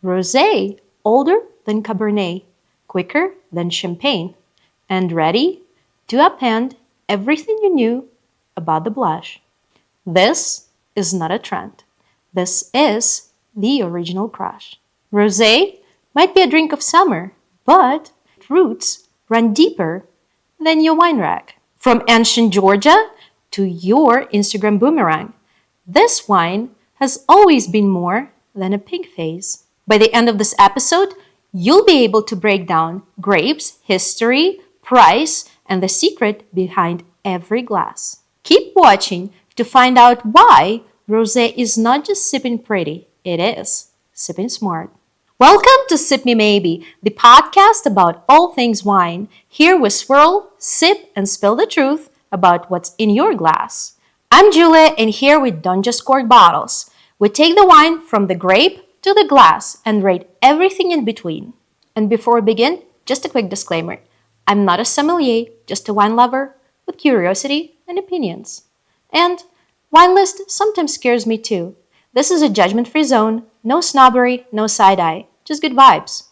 Rosé, older than Cabernet, quicker than Champagne, and ready to upend everything you knew about the blush. This is not a trend. This is the original crush. Rosé might be a drink of summer, but its roots run deeper than your wine rack. From ancient Georgia to your Instagram boomerang, this wine has always been more than a pink phase. By the end of this episode, you'll be able to break down grapes, history, price, and the secret behind every glass. Keep watching to find out why rosé is not just sipping pretty, it is sipping smart. Welcome to Sip Me Maybe, the podcast about all things wine. Here we swirl, sip, and spill the truth about what's in your glass. I'm Julia, and here we don't just cork bottles. We take the wine from the grape to the glass and rate everything in between. And before we begin, just a quick disclaimer. I'm not a sommelier, just a wine lover with curiosity and opinions. And wine list sometimes scares me too. This is a judgment-free zone, no snobbery, no side-eye, just good vibes.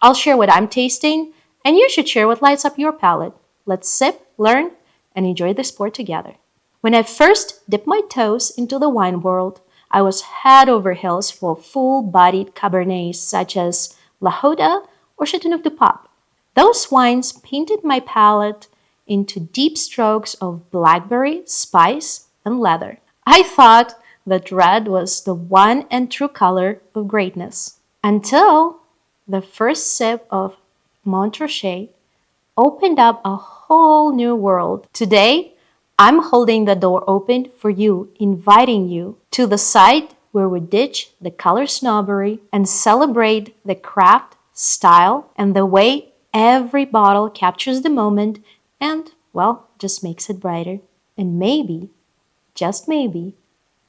I'll share what I'm tasting, and you should share what lights up your palate. Let's sip, learn, and enjoy the sport together. When I first dipped my toes into the wine world, I was head over heels for full-bodied Cabernets such as La Hoda or Chateauneuf-du-Pape. Those wines painted my palate into deep strokes of blackberry, spice, and leather. I thought that red was the one and true color of greatness. Until the first sip of Montrachet opened up a whole new world. Today, I'm holding the door open for you, inviting you to the site where we ditch the color snobbery and celebrate the craft, style, and the way every bottle captures the moment and, well, just makes it brighter. And maybe, just maybe,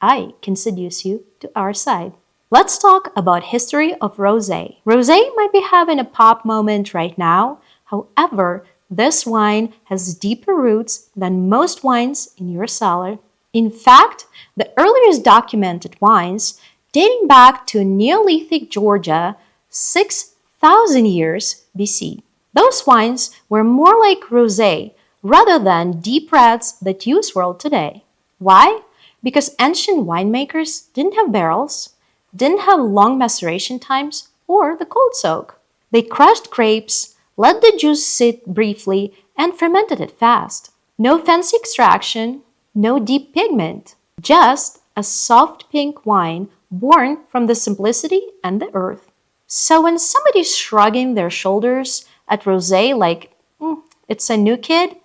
I can seduce you to our side. Let's talk about history of rosé. Rosé might be having a pop moment right now. However, this wine has deeper roots than most wines in your cellar. In fact, the earliest documented wines dating back to Neolithic Georgia, 6,000 years BC. Those wines were more like rosé rather than deep reds that you swirl today. Why? Because ancient winemakers didn't have barrels, didn't have long maceration times, or the cold soak. They crushed grapes, let the juice sit briefly, and fermented it fast. No fancy extraction, no deep pigment, just a soft pink wine born from the simplicity and the earth. So when somebody's shrugging their shoulders at rosé like, it's a new kid,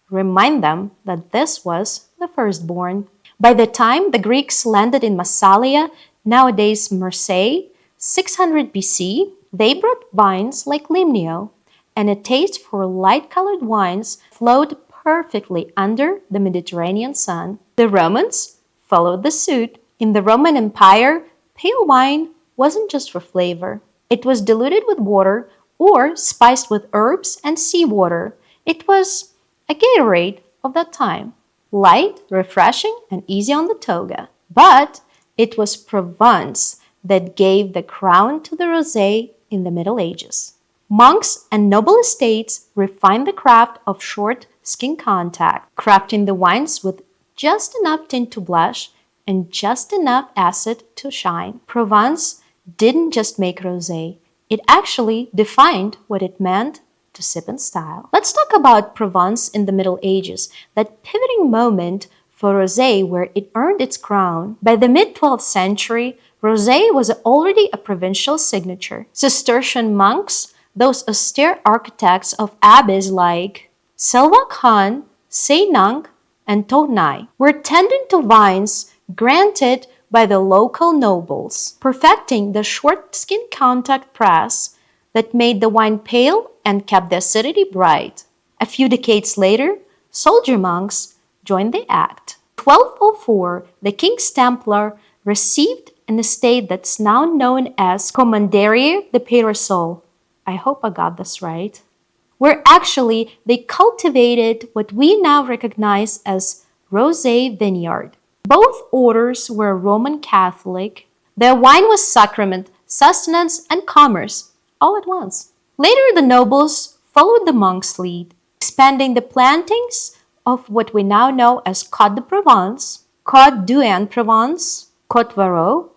remind them that this was the firstborn. By the time the Greeks landed in Massalia, nowadays Marseille, 600 BC, they brought vines like Limnio, and a taste for light-colored wines flowed perfectly under the Mediterranean sun. The Romans followed the suit. In the Roman Empire, pale wine wasn't just for flavor. It was diluted with water or spiced with herbs and seawater. It was a Gatorade of that time. Light, refreshing, and easy on the toga. But it was Provence that gave the crown to the rosé in the Middle Ages. Monks and noble estates refined the craft of short skin contact, crafting the wines with just enough tint to blush and just enough acid to shine. Provence didn't just make rosé, it actually defined what it meant to sip in style. Let's talk about Provence in the Middle Ages, that pivoting moment for rosé where it earned its crown. By the mid-12th century, rosé was already a provincial signature. Cistercian monks, those austere architects of abbeys like Selwyn Khan, Seinung, and Tournai, were tending to vines granted by the local nobles, perfecting the short skin contact press that made the wine pale and kept the acidity bright. A few decades later, soldier monks joined the act. In 1204, the King's Templar received an estate that's now known as Commanderie de Peyresol. I hope I got this right. Where actually they cultivated what we now recognize as Rosé vineyard. Both orders were Roman Catholic. Their wine was sacrament sustenance, and commerce all at once. Later, the nobles followed the monks' lead, expanding the plantings of what we now know as Côte de Provence, Côte d'Huon-Provence, Côte Varot,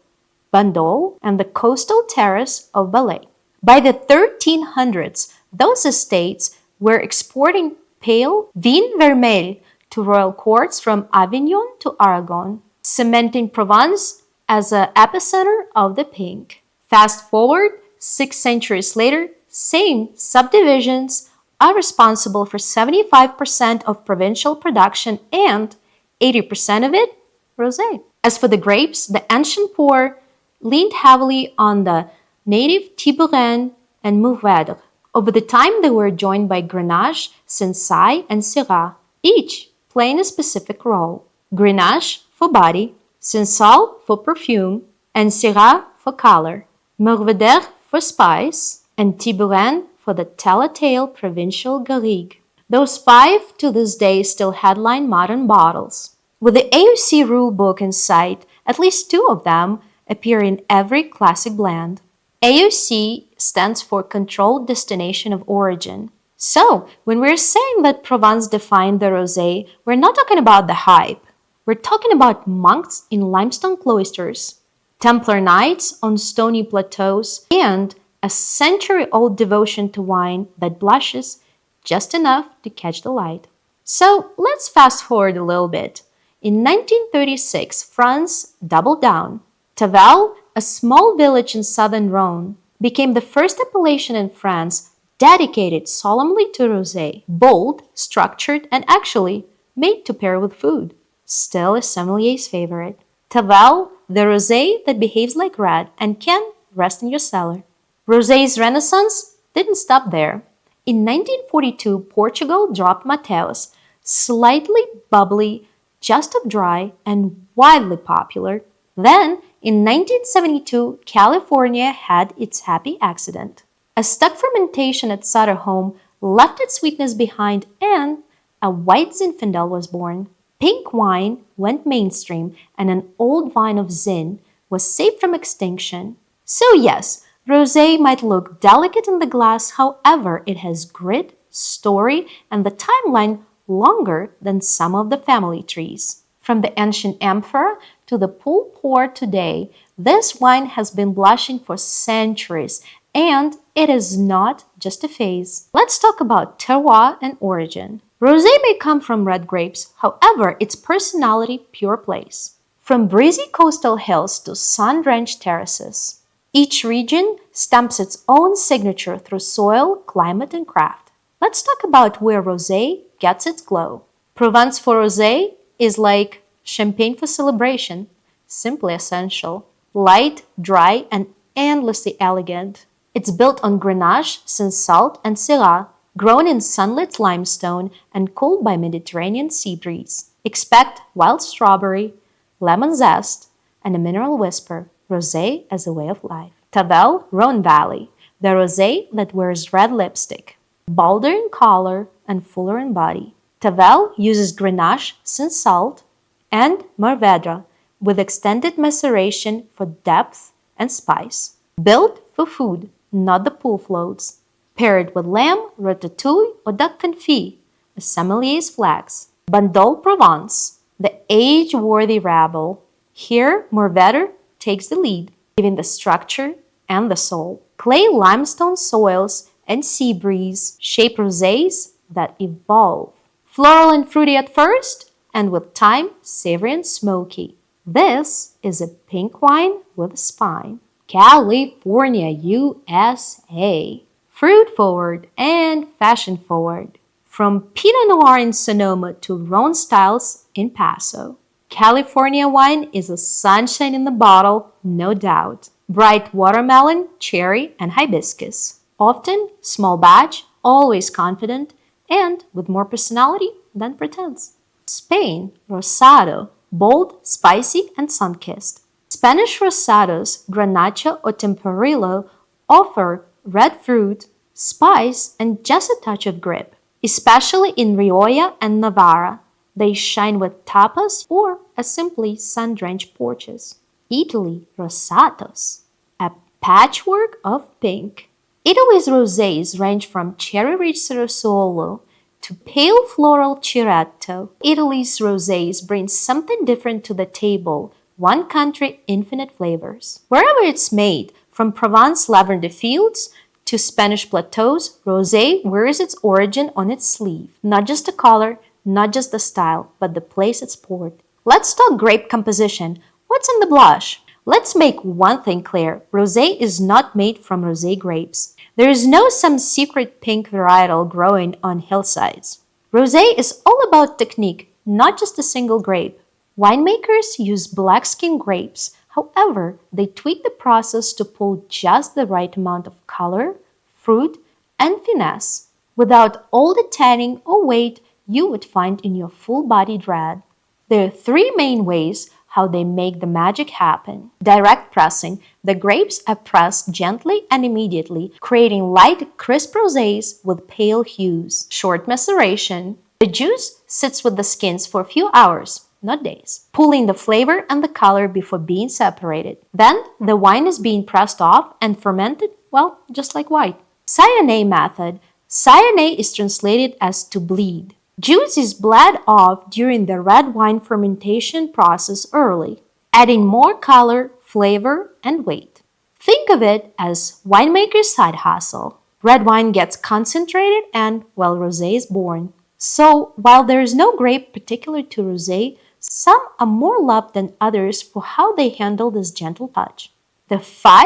Bandol, and the coastal terrace of Valais. By the 1300s, those estates were exporting pale vin vermeil to royal courts from Avignon to Aragon, cementing Provence as an epicenter of the pink. Fast forward 6 centuries later, same subdivisions are responsible for 75% of provincial production and 80% of it rosé. As for the grapes, the ancient poor leaned heavily on the native Tiburon and Mourvèdre. Over the time, they were joined by Grenache, Cinsault, and Syrah, each playing a specific role. Grenache for body, Cinsault for perfume, and Syrah for color, Mourvèdre for spice, and Tiburon for the telltale provincial garrigue. Those five to this day still headline modern bottles. With the AOC rulebook in sight, at least two of them appear in every classic blend. AOC stands for Controlled Destination of Origin. So, when we're saying that Provence defined the rosé, we're not talking about the hype. We're talking about monks in limestone cloisters, Templar knights on stony plateaus, and a century-old devotion to wine that blushes just enough to catch the light. So, let's fast forward a little bit. In 1936, France doubled down. Tavel, a small village in southern Rhône, became the first appellation in France dedicated solemnly to rosé, bold, structured, and actually made to pair with food. Still a sommelier's favorite. Tavel, the rosé that behaves like red and can rest in your cellar. Rosé's renaissance didn't stop there. In 1942, Portugal dropped Mateus, slightly bubbly, just of dry, and widely popular. Then, in 1972, California had its happy accident. A stuck fermentation at Sutter home left its sweetness behind and a white Zinfandel was born. Pink wine went mainstream and an old vine of Zin was saved from extinction. So yes, rosé might look delicate in the glass, however, it has grit, story, and the timeline longer than some of the family trees. From the ancient amphora to the pull pour today, this wine has been blushing for centuries, and it is not just a phase. Let's talk about terroir and origin. Rosé may come from red grapes, however, its personality pure plays. From breezy coastal hills to sun-drenched terraces, each region stamps its own signature through soil, climate, and craft. Let's talk about where rosé gets its glow. Provence for rosé is like champagne for celebration, simply essential, light, dry, and endlessly elegant. It's built on Grenache, Cinsault, and Syrah, grown in sunlit limestone and cooled by Mediterranean sea breeze. Expect wild strawberry, lemon zest, and a mineral whisper, rosé as a way of life. Tavel, Rhône Valley, the rosé that wears red lipstick, bolder in color and fuller in body. Tavel uses Grenache, Cinsault, and Mourvèdre with extended maceration for depth and spice. Built for food, not the pool floats. Paired with lamb, ratatouille, or duck confit, a sommelier's flex. Bandol Provence, the age-worthy rabble. Here, Mourvèdre takes the lead, giving the structure and the soul. Clay limestone soils and sea breeze shape rosés that evolve. Floral and fruity at first, and with time, savory and smoky. This is a pink wine with a spine. California, USA. Fruit forward and fashion forward. From Pinot Noir in Sonoma to Rhone styles in Paso. California wine is a sunshine in the bottle, no doubt. Bright watermelon, cherry, and hibiscus. Often small batch, always confident, and with more personality than pretense. Spain, Rosado, bold, spicy, and sun-kissed. Spanish Rosados, Granacha or Tempranillo offer red fruit, spice, and just a touch of grip. Especially in Rioja and Navarra, they shine with tapas or as simply sun-drenched porches. Italy, Rosatos, a patchwork of pink. Italy's rosés range from cherry-rich Rosolo to pale floral Chiretto. Italy's rosés bring something different to the table. One country, infinite flavors. Wherever it's made, from Provence lavender fields to Spanish plateaus, rosé wears its origin on its sleeve. Not just the color, not just the style, but the place it's poured. Let's talk grape composition. What's in the blush? Let's make one thing clear. Rosé is not made from rosé grapes. There is no some secret pink varietal growing on hillsides. Rosé is all about technique, not just a single grape. Winemakers use black skin grapes. However, they tweak the process to pull just the right amount of color, fruit, and finesse, without all the tanning or weight you would find in your full-bodied red. There are three main ways how they make the magic happen. Direct pressing. The grapes are pressed gently and immediately, creating light, crisp rosés with pale hues. Short maceration. The juice sits with the skins for a few hours, not days, pulling the flavor and the color before being separated. Then the wine is being pressed off and fermented, well, just like white. Cyane method. Cyane is translated as to bleed. Juice is bled off during the red wine fermentation process early, adding more color, flavor, and weight. Think of it as winemaker's side hustle. Red wine gets concentrated and, well, rosé is born. So, while there is no grape particular to rosé, some are more loved than others for how they handle this gentle touch. The 5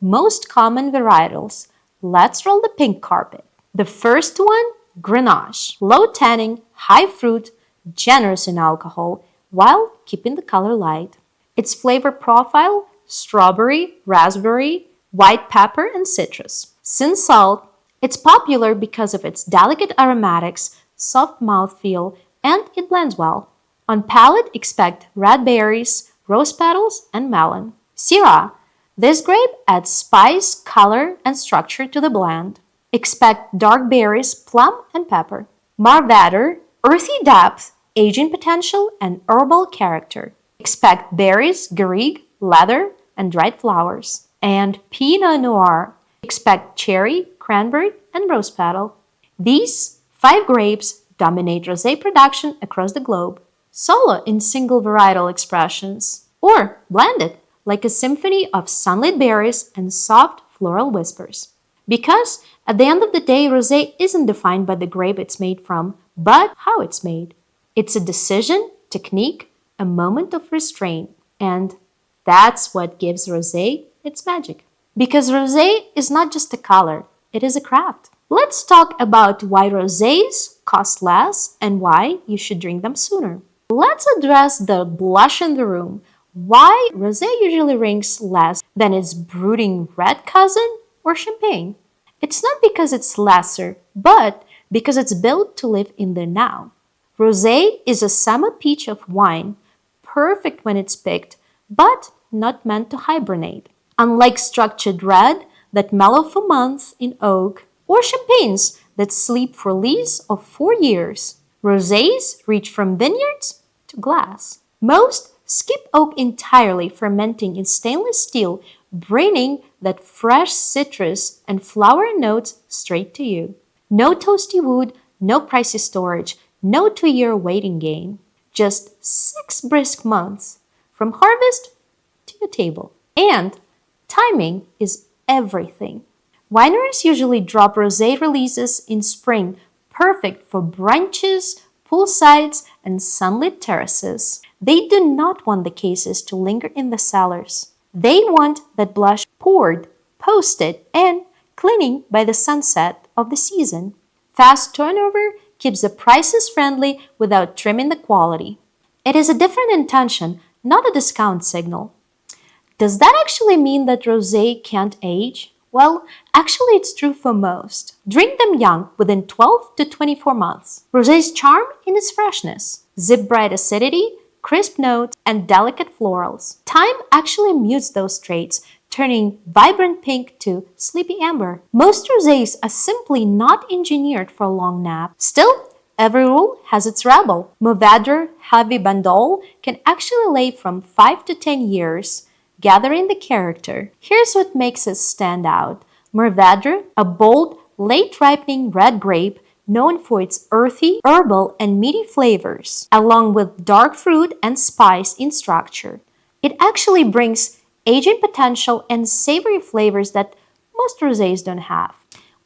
most common varietals. Let's roll the pink carpet. The first one, Grenache. Low tanning, high fruit, generous in alcohol, while keeping the color light. Its flavor profile, strawberry, raspberry, white pepper, and citrus. Sin salt. It's popular because of its delicate aromatics, soft mouthfeel, and it blends well. On palate, expect red berries, rose petals, and melon. Syrah. This grape adds spice, color, and structure to the blend. Expect dark berries, plum, and pepper. Marvetter, earthy depth, aging potential, and herbal character. Expect berries, garrigue, leather, and dried flowers. And Pinot Noir. Expect cherry, cranberry, and rose petal. These 5 grapes dominate rosé production across the globe. Solo in single varietal expressions, or blended like a symphony of sunlit berries and soft floral whispers. Because at the end of the day, rosé isn't defined by the grape it's made from, but how it's made. It's a decision, technique, a moment of restraint, and that's what gives rosé its magic. Because rosé is not just a color, it is a craft. Let's talk about why rosés cost less and why you should drink them sooner. Let's address the blush in the room. Why rosé usually ranks less than its brooding red cousin or champagne. It's not because it's lesser, but because it's built to live in the now. Rosé is a summer peach of wine, perfect when it's picked, but not meant to hibernate. Unlike structured red that mellow for months in oak, or champagnes that sleep for lease of 4 years, rosés reach from vineyards to glass. Most skip oak entirely, fermenting in stainless steel, bringing that fresh citrus and flower notes straight to you. No toasty wood, no pricey storage, no 2-year waiting game. Just 6 brisk months from harvest to your table. And timing is everything. Wineries usually drop rosé releases in spring, perfect for brunches, poolsides, and sunlit terraces. They do not want the cases to linger in the cellars. They want that blush poured, posted, and cleaning by the sunset of the season. Fast turnover keeps the prices friendly without trimming the quality. It is a different intention, not a discount signal. Does that actually mean that rosé can't age? Well, actually it's true for most. Drink them young, within 12 to 24 months. Rosé's charm in its freshness, zip-bright acidity, crisp notes, and delicate florals. Time actually mutes those traits, turning vibrant pink to sleepy amber. Most rosés are simply not engineered for a long nap. Still, every rule has its rebel. Mourvedre heavy Bandol can actually lay from 5 to 10 years, gathering the character. Here's what makes it stand out. Mourvèdre, a bold, late-ripening red grape known for its earthy, herbal, and meaty flavors, along with dark fruit and spice in structure. It actually brings aging potential and savory flavors that most rosés don't have.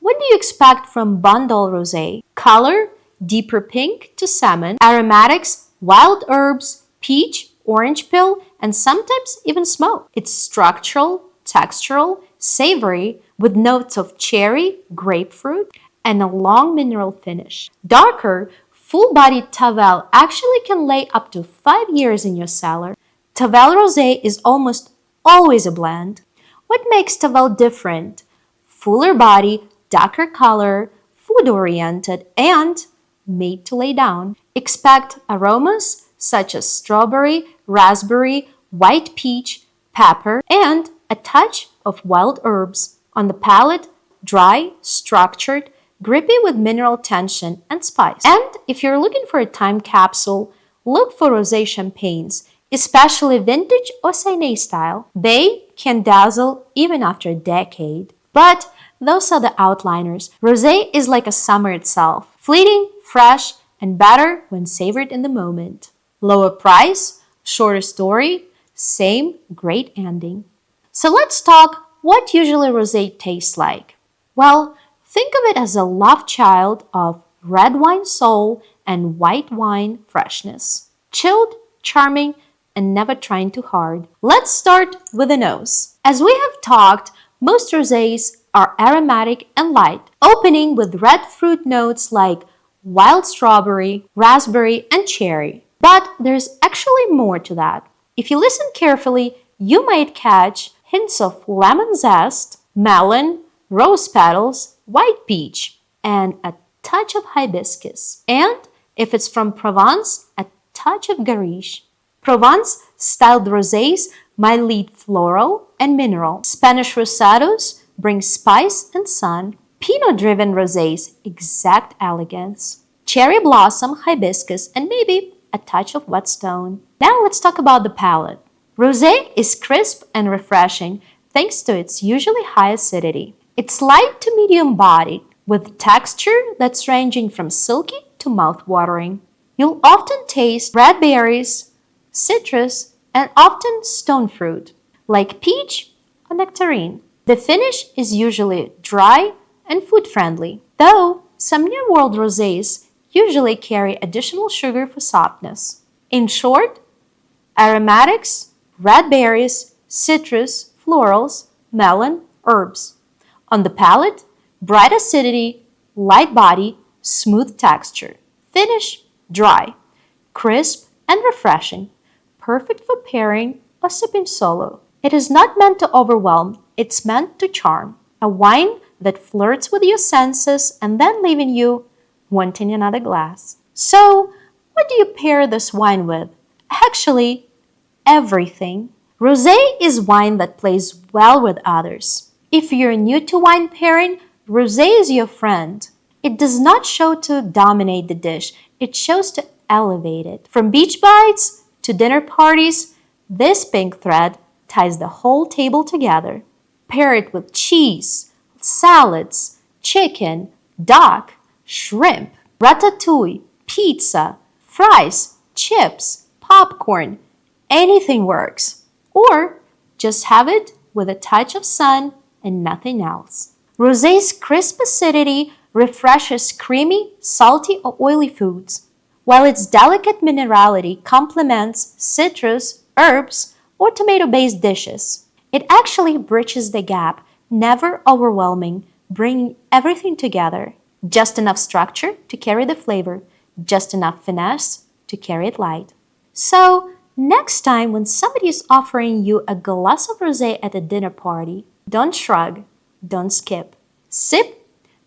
What do you expect from Bandol Rosé? Color, deeper pink to salmon, aromatics, wild herbs, peach, orange peel, and sometimes even smoke. It's structural, textural, savory, with notes of cherry, grapefruit, and a long mineral finish. Darker, full-bodied Tavel actually can lay up to 5 years in your cellar. Tavel Rosé is almost always a blend. What makes Tavel different? Fuller body, darker color, food-oriented, and made to lay down. Expect aromas such as strawberry, raspberry, white peach, pepper, and a touch of wild herbs. On the palate, dry, structured, grippy with mineral tension and spice. And if you're looking for a time capsule, look for rosé champagnes, especially vintage or Sainé style. They can dazzle even after a decade. But those are the outliners. Rosé is like a summer itself, fleeting, fresh, and better when savored in the moment. Lower price, shorter story, same great ending. So let's talk what usually rosé tastes like. Well, think of it as a love child of red wine soul and white wine freshness. Chilled, charming, and never trying too hard. Let's start with the nose. As we have talked, most rosés are aromatic and light, opening with red fruit notes like wild strawberry, raspberry, and cherry. But there's actually more to that. If you listen carefully, you might catch hints of lemon zest, melon, rose petals, white peach, and a touch of hibiscus. And if it's from Provence, a touch of garriche. Provence-styled rosés might lead floral and mineral. Spanish rosados bring spice and sun. Pinot-driven rosés exact elegance. Cherry blossom, hibiscus, and maybe a touch of whetstone. Now let's talk about the palate. Rosé is crisp and refreshing thanks to its usually high acidity. It's light to medium-bodied, with texture that's ranging from silky to mouth-watering. You'll often taste red berries, citrus, and often stone fruit, like peach or nectarine. The finish is usually dry and food-friendly, though some New World rosés usually carry additional sugar for softness. In short, aromatics, red berries, citrus, florals, melon, herbs. On the palate, bright acidity, light body, smooth texture. Finish, dry, crisp, and refreshing. Perfect for pairing or sipping solo. It is not meant to overwhelm, it's meant to charm. A wine that flirts with your senses and then leaving you wanting another glass. So, what do you pair this wine with? Actually, everything. Rosé is wine that plays well with others. If you're new to wine pairing, rosé is your friend. It does not show to dominate the dish, it shows to elevate it. From beach bites to dinner parties, this pink thread ties the whole table together. Pair it with cheese, salads, chicken, duck, shrimp, ratatouille, pizza, fries, chips, popcorn, anything works. Or just have it with a touch of sun and nothing else. Rosé's crisp acidity refreshes creamy, salty, or oily foods, while its delicate minerality complements citrus, herbs, or tomato-based dishes. It actually bridges the gap, never overwhelming, bringing everything together. Just enough structure to carry the flavor, just enough finesse to carry it light. So, next time when somebody is offering you a glass of rosé at a dinner party, don't shrug, don't skip. Sip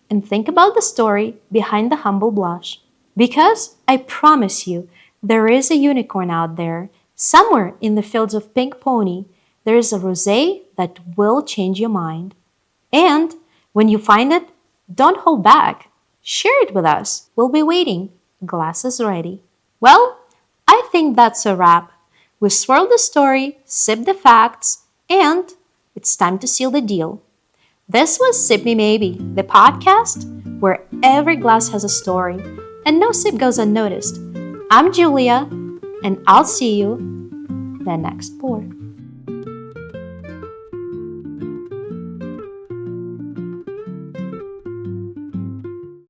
and think about the story behind the humble blush. Because I promise you, there is a unicorn out there. Somewhere in the fields of Pink Pony, there is a rosé that will change your mind. And when you find it, don't hold back. Share it with us. We'll be waiting. Glass is ready. Well, I think that's a wrap. We swirled the story, sipped the facts, And it's time to seal the deal. This was Sip Me Maybe, the podcast where every glass has a story and no sip goes unnoticed. I'm Julia, and I'll see you the next pour.